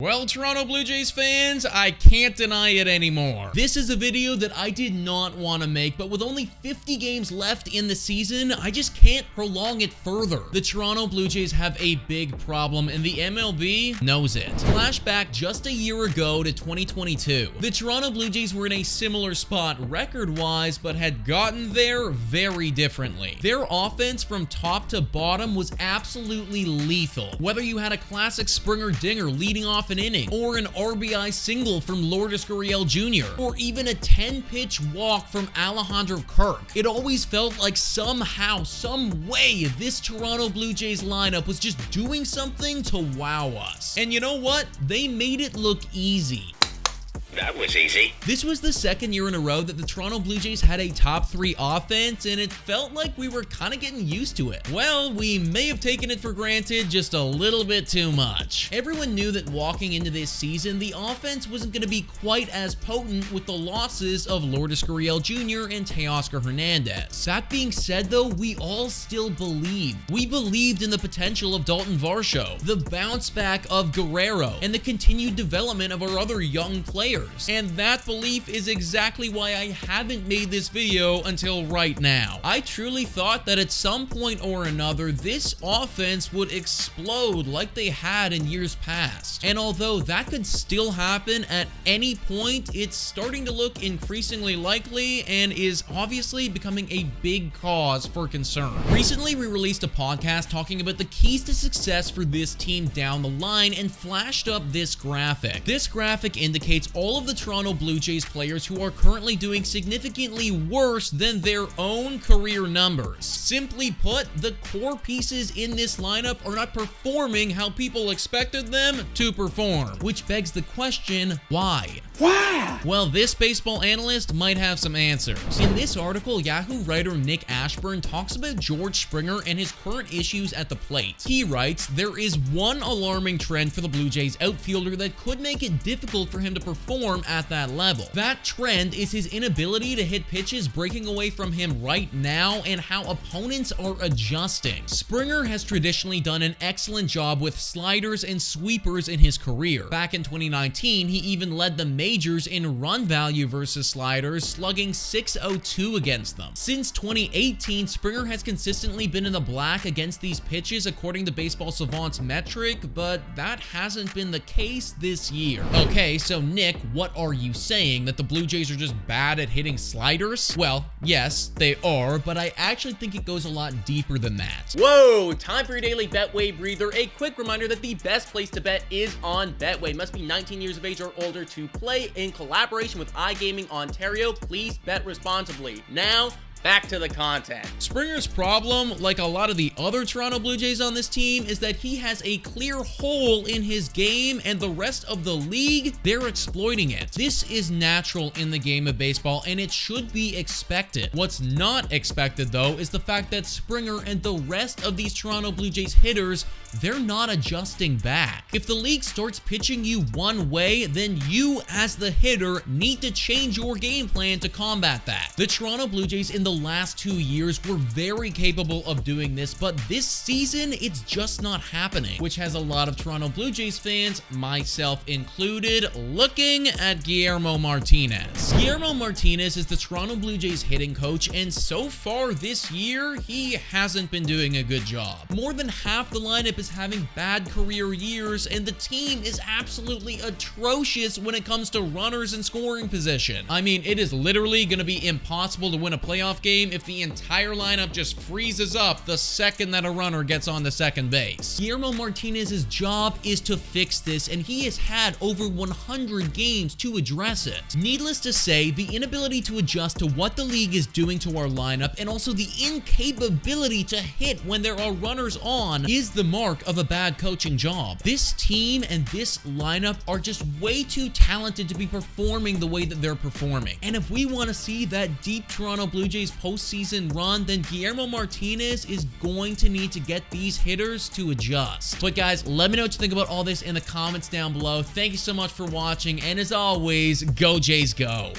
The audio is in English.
Well, Toronto Blue Jays fans, I can't deny it anymore. This is a video that I did not want to make, but with only 50 games left in the season, I just can't prolong it further. The Toronto Blue Jays have a big problem, and the MLB knows it. Flashback just a year ago to 2022. The Toronto Blue Jays were in a similar spot record-wise, but had gotten there very differently. Their offense from top to bottom was absolutely lethal. Whether you had a classic Springer dinger leading off an inning, or an RBI single from Lourdes Gurriel Jr., or even a 10-pitch walk from Alejandro Kirk, it always felt like somehow, some way, this Toronto Blue Jays lineup was just doing something to wow us. And you know what? They made it look easy. That was easy. This was the second year in a row that the Toronto Blue Jays had a top 3 offense, and it felt like we were kind of getting used to it. Well, we may have taken it for granted just a little bit too much. Everyone knew that walking into this season, the offense wasn't going to be quite as potent with the losses of Lourdes Gurriel Jr. and Teoscar Hernandez. That being said, though, we all still believed. We believed in the potential of Dalton Varsho, the bounce back of Guerrero, and the continued development of our other young players. And that belief is exactly why I haven't made this video until right now. I truly thought that at some point or another, this offense would explode like they had in years past. And although that could still happen at any point, it's starting to look increasingly likely and is obviously becoming a big cause for concern. Recently, we released a podcast talking about the keys to success for this team down the line and flashed up this graphic. This graphic indicates all of the Toronto Blue Jays players who are currently doing significantly worse than their own career numbers. Simply put, the core pieces in this lineup are not performing how people expected them to perform, which begs the question, why? Wow! Well, this baseball analyst might have some answers. In this article, Yahoo writer Nick Ashburn talks about George Springer and his current issues at the plate. He writes, there is one alarming trend for the Blue Jays outfielder that could make it difficult for him to perform at that level. That trend is his inability to hit pitches breaking away from him right now and how opponents are adjusting. Springer has traditionally done an excellent job with sliders and sweepers in his career. Back in 2019, he even led the majors in run value versus sliders, slugging .602 against them. Since 2018, Springer has consistently been in the black against these pitches according to Baseball Savant's metric, but that hasn't been the case this year. Okay, so Nick, what are you saying? That the Blue Jays are just bad at hitting sliders? Well, yes, they are, but I actually think it goes a lot deeper than that. Whoa, time for your daily Betway breather. A quick reminder that the best place to bet is on Betway. Must be 19 years of age or older to play. In collaboration with iGaming Ontario, please bet responsibly. Now, back to the content. Springer's problem, like a lot of the other Toronto Blue Jays on this team, is that he has a clear hole in his game, and the rest of the league, they're exploiting it. This is natural in the game of baseball, and it should be expected. What's not expected, though, is the fact that Springer and the rest of these Toronto Blue Jays hitters, they're not adjusting back. If the league starts pitching you one way, then you, as the hitter, need to change your game plan to combat that. The Toronto Blue Jays in the last 2 years were very capable of doing this, but this season, it's just not happening, which has a lot of Toronto Blue Jays fans, myself included, looking at Guillermo Martinez. Guillermo Martinez is the Toronto Blue Jays hitting coach, and so far this year, he hasn't been doing a good job. More than half the lineup is having bad career years, and the team is absolutely atrocious when it comes to runners in scoring position. I mean, it is literally going to be impossible to win a playoff game if the entire lineup just freezes up the second that a runner gets on the second base. Guillermo Martinez's job is to fix this, and he has had over 100 games to address it. Needless to say, the inability to adjust to what the league is doing to our lineup, and also the incapability to hit when there are runners on, is the mark of a bad coaching job. This team and this lineup are just way too talented to be performing the way that they're performing. And if we want to see that deep Toronto Blue Jays postseason run, then Guillermo Martinez is going to need to get these hitters to adjust. But guys, let me know what you think about all this in the comments down below. Thank you so much for watching, and as always, go Jays go!